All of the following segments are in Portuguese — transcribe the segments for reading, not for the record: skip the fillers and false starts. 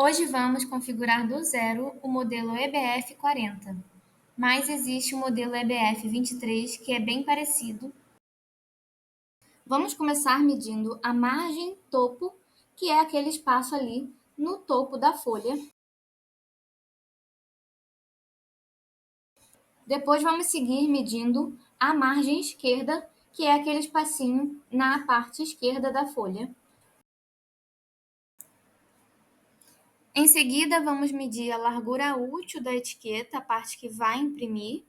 Hoje vamos configurar do zero o modelo EBF40, mas existe o modelo EBF23 que é bem parecido. Vamos começar medindo a margem topo, que é aquele espaço ali no topo da folha. Depois vamos seguir medindo a margem esquerda, que é aquele espacinho na parte esquerda da folha. Em seguida, vamos medir a largura útil da etiqueta, a parte que vai imprimir.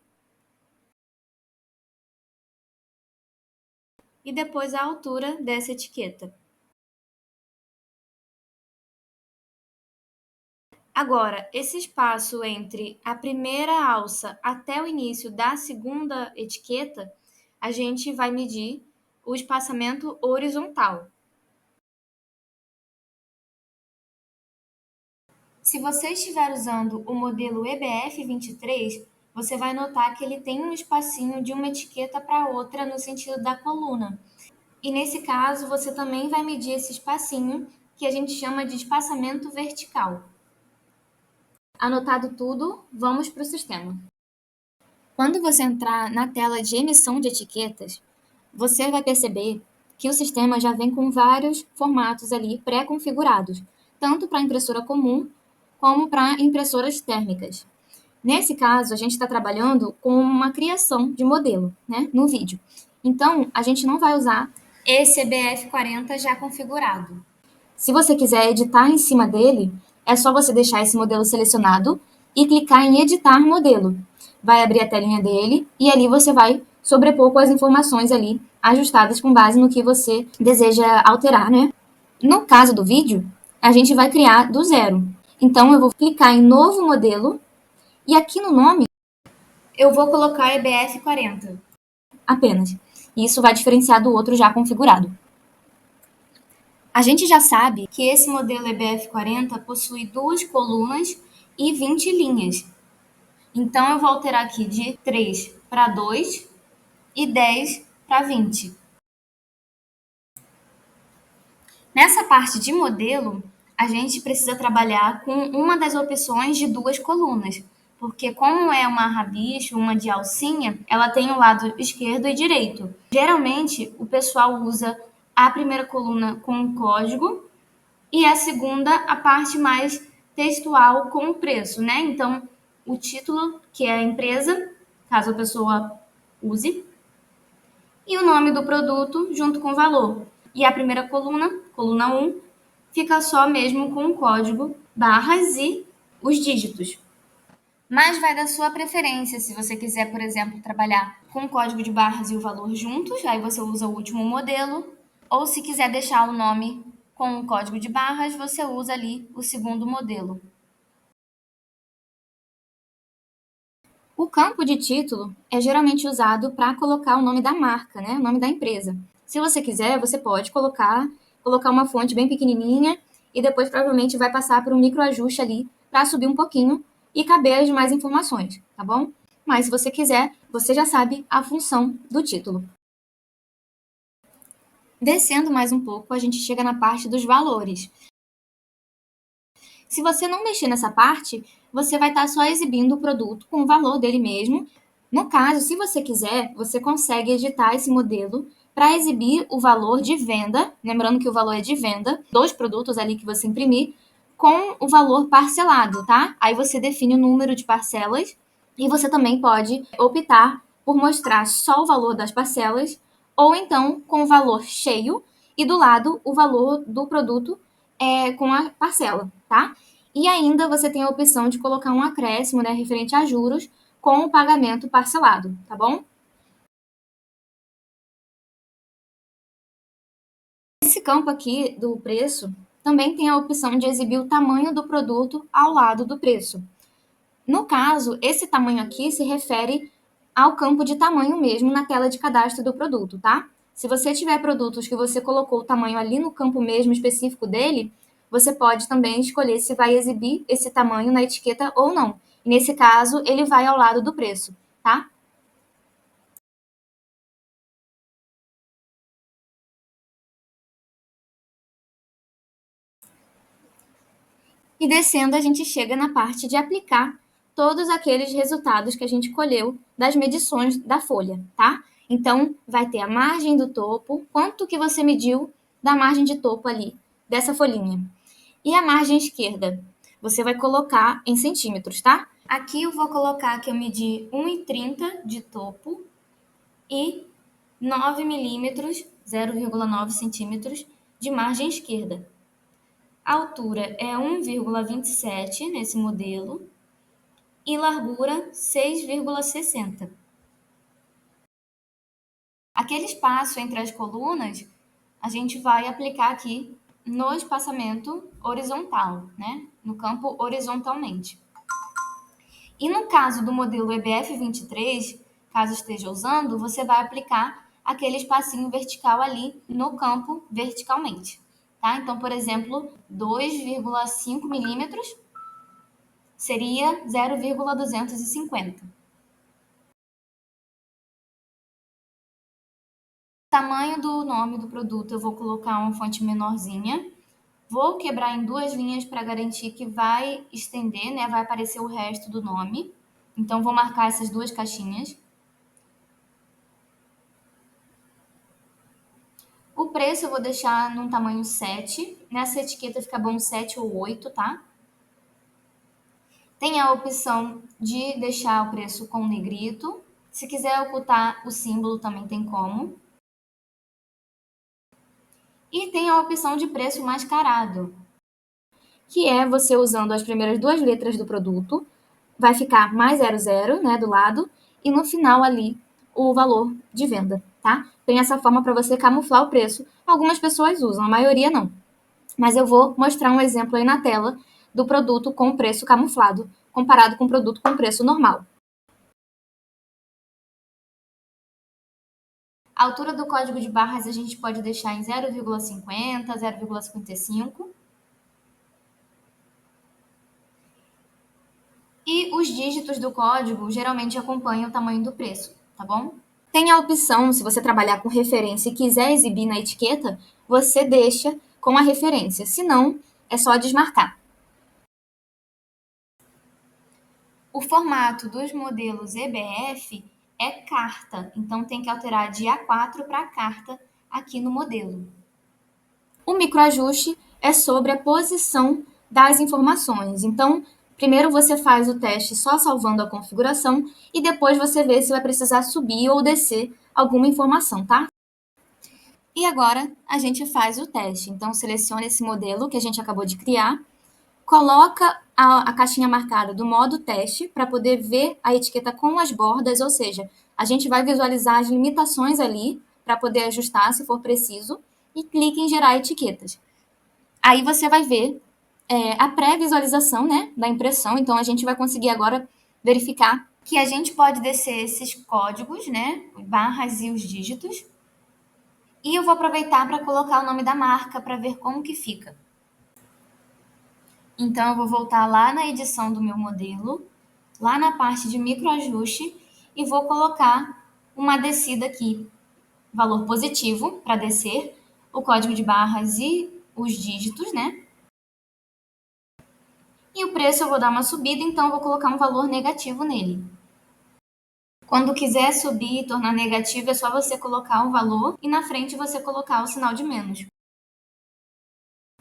E depois a altura dessa etiqueta. Agora, esse espaço entre a primeira alça até o início da segunda etiqueta, a gente vai medir o espaçamento horizontal. Se você estiver usando o modelo EBF23, você vai notar que ele tem um espacinho de uma etiqueta para outra no sentido da coluna. E nesse caso, você também vai medir esse espacinho, que a gente chama de espaçamento vertical. Anotado tudo, vamos para o sistema. Quando você entrar na tela de emissão de etiquetas, você vai perceber que o sistema já vem com vários formatos ali pré-configurados, tanto para impressora comum como para impressoras térmicas. Nesse caso, a gente está trabalhando com uma criação de modelo, né, no vídeo. Então, a gente não vai usar esse EBF40 já configurado. Se você quiser editar em cima dele, é só você deixar esse modelo selecionado e clicar em editar modelo. Vai abrir a telinha dele e ali você vai sobrepor com as informações ali ajustadas com base no que você deseja alterar, né? No caso do vídeo, a gente vai criar do zero. Então eu vou clicar em novo modelo e aqui no nome eu vou colocar EBF40 apenas. Isso vai diferenciar do outro já configurado. A gente já sabe que esse modelo EBF40 possui 2 colunas e 20 linhas. Então, eu vou alterar aqui de 3 para 2 e 10 para 20. Nessa parte de modelo, a gente precisa trabalhar com uma das opções de 2 colunas, porque como é uma rabicho, uma de alcinha, ela tem o lado esquerdo e direito. Geralmente, o pessoal usa a primeira coluna com o código e a segunda, a parte mais textual com o preço, né? Então, o título, que é a empresa, caso a pessoa use, e o nome do produto junto com o valor. E a primeira coluna, coluna 1, fica só mesmo com o código, barras e os dígitos. Mas vai da sua preferência. Se você quiser, por exemplo, trabalhar com o código de barras e o valor juntos, aí você usa o último modelo. Ou se quiser deixar o nome com o código de barras, você usa ali o segundo modelo. O campo de título é geralmente usado para colocar o nome da marca, né? O nome da empresa. Se você quiser, você pode colocar uma fonte bem pequenininha e depois provavelmente vai passar por um microajuste ali para subir um pouquinho e caber as demais informações, tá bom? Mas se você quiser, você já sabe a função do título. Descendo mais um pouco, a gente chega na parte dos valores. Se você não mexer nessa parte, você vai estar só exibindo o produto com o valor dele mesmo. No caso, se você quiser, você consegue editar esse modelo para exibir o valor de venda, lembrando que o valor é de venda, dos produtos ali que você imprimir, com o valor parcelado, tá? Aí você define o número de parcelas e você também pode optar por mostrar só o valor das parcelas ou então com o valor cheio e do lado o valor do produto com a parcela, tá? E ainda você tem a opção de colocar um acréscimo, né, referente a juros com o pagamento parcelado, tá bom? Esse campo aqui do preço também tem a opção de exibir o tamanho do produto ao lado do preço. No caso, esse tamanho aqui se refere ao campo de tamanho mesmo na tela de cadastro do produto, tá? Se você tiver produtos que você colocou o tamanho ali no campo mesmo específico dele, você pode também escolher se vai exibir esse tamanho na etiqueta ou não. Nesse caso, ele vai ao lado do preço, tá? E descendo, a gente chega na parte de aplicar todos aqueles resultados que a gente colheu das medições da folha, tá? Então, vai ter a margem do topo, quanto que você mediu da margem de topo ali, dessa folhinha. E a margem esquerda, você vai colocar em centímetros, tá? Aqui eu vou colocar que eu medi 1,30 de topo e 9 milímetros, 0,9 centímetros de margem esquerda. A altura é 1,27 nesse modelo e largura 6,60. Aquele espaço entre as colunas, a gente vai aplicar aqui no espaçamento horizontal, né? No campo horizontalmente. E no caso do modelo EBF 23, caso esteja usando, você vai aplicar aquele espacinho vertical ali no campo verticalmente. Tá? Então, por exemplo, 2,5 milímetros seria 0,250. Tamanho do nome do produto, eu vou colocar uma fonte menorzinha. Vou quebrar em 2 linhas para garantir que vai estender, né? Vai aparecer o resto do nome. Então, vou marcar essas 2 caixinhas. O preço eu vou deixar num tamanho 7. Nessa etiqueta fica bom 7 ou 8, tá? Tem a opção de deixar o preço com negrito. Se quiser ocultar o símbolo, também tem como. E tem a opção de preço mascarado, que é você usando as primeiras 2 letras do produto, vai ficar mais 00, né, do lado, e no final ali o valor de venda, tá? Tem essa forma para você camuflar o preço. Algumas pessoas usam, a maioria não. Mas eu vou mostrar um exemplo aí na tela do produto com preço camuflado, comparado com o produto com preço normal. A altura do código de barras a gente pode deixar em 0,50, 0,55. E os dígitos do código geralmente acompanham o tamanho do preço, tá bom? Tem a opção, se você trabalhar com referência e quiser exibir na etiqueta, você deixa com a referência. Se não, é só desmarcar. O formato dos modelos EBF é carta, então tem que alterar de A4 para carta aqui no modelo. O microajuste é sobre a posição das informações. Então, primeiro você faz o teste só salvando a configuração e depois você vê se vai precisar subir ou descer alguma informação, tá? E agora a gente faz o teste. Então, seleciona esse modelo que a gente acabou de criar, coloca a caixinha marcada do modo teste para poder ver a etiqueta com as bordas, ou seja, a gente vai visualizar as limitações ali para poder ajustar se for preciso e clique em gerar etiquetas. Aí você vai ver a pré-visualização, né, da impressão. Então a gente vai conseguir agora verificar que a gente pode descer esses códigos, né, barras e os dígitos. E eu vou aproveitar para colocar o nome da marca para ver como que fica. Então eu vou voltar lá na edição do meu modelo, lá na parte de microajuste e vou colocar uma descida aqui, valor positivo para descer, o código de barras e os dígitos, né? E o preço eu vou dar uma subida, então eu vou colocar um valor negativo nele. Quando quiser subir e tornar negativo, é só você colocar o valor e na frente você colocar o sinal de menos.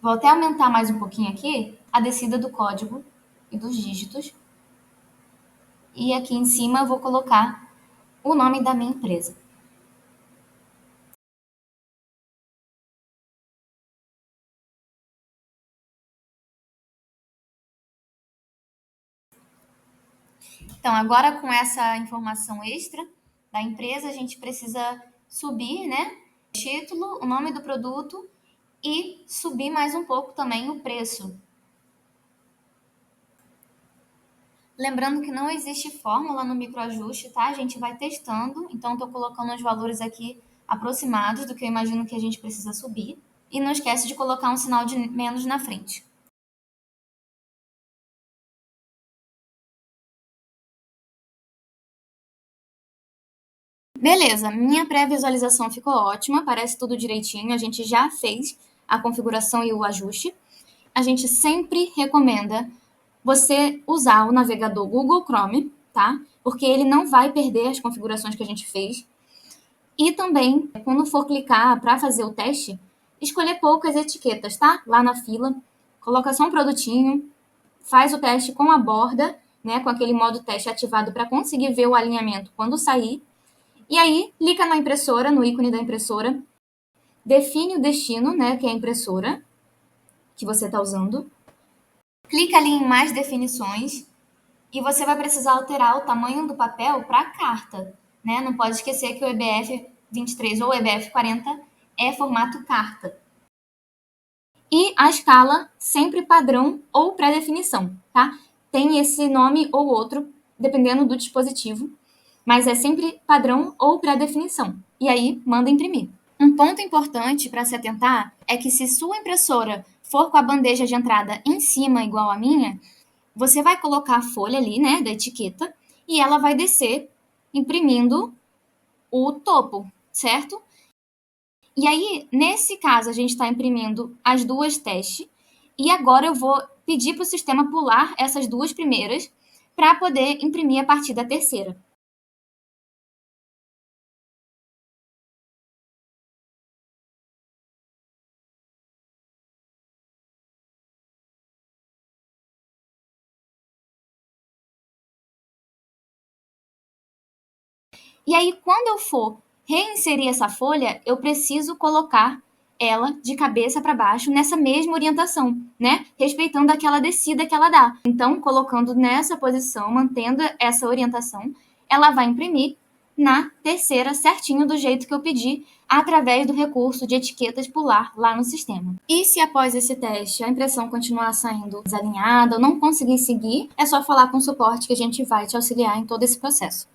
Vou até aumentar mais um pouquinho aqui a descida do código e dos dígitos. E aqui em cima eu vou colocar o nome da minha empresa. Então, agora com essa informação extra da empresa, a gente precisa subir, né? O título, o nome do produto e subir mais um pouco também o preço. Lembrando que não existe fórmula no microajuste, tá? A gente vai testando, então estou colocando os valores aqui aproximados do que eu imagino que a gente precisa subir. E não esquece de colocar um sinal de menos na frente. Beleza, minha pré-visualização ficou ótima, parece tudo direitinho, a gente já fez a configuração e o ajuste. a gente sempre recomenda você usar o navegador Google Chrome, tá? Porque ele não vai perder as configurações que a gente fez. E também, quando for clicar para fazer o teste, escolher poucas etiquetas, tá? Lá na fila, coloca só um produtinho, faz o teste com a borda, né? Com aquele modo teste ativado para conseguir ver o alinhamento quando sair. E aí, clica na impressora, no ícone da impressora, define o destino, né? Que é a impressora que você está usando. Clica ali em mais definições e você vai precisar alterar o tamanho do papel para carta, né? Não pode esquecer que o EBF 23 ou EBF 40 é formato carta. E a escala sempre padrão ou pré-definição, tá? Tem esse nome ou outro, dependendo do dispositivo, mas é sempre padrão ou pré-definição. E aí, manda imprimir. Um ponto importante para se atentar é que se sua impressora for com a bandeja de entrada em cima, igual a minha, você vai colocar a folha ali, né, da etiqueta, e ela vai descer imprimindo o topo, certo? E aí, nesse caso, a gente está imprimindo as duas testes, e agora eu vou pedir para o sistema pular essas duas primeiras para poder imprimir a partir da terceira. E aí, quando eu for reinserir essa folha, eu preciso colocar ela de cabeça para baixo nessa mesma orientação, né? Respeitando aquela descida que ela dá. Então, colocando nessa posição, mantendo essa orientação, ela vai imprimir na terceira certinho do jeito que eu pedi, através do recurso de etiquetas pular lá no sistema. E se após esse teste a impressão continuar saindo desalinhada ou não conseguir seguir, é só falar com o suporte que a gente vai te auxiliar em todo esse processo.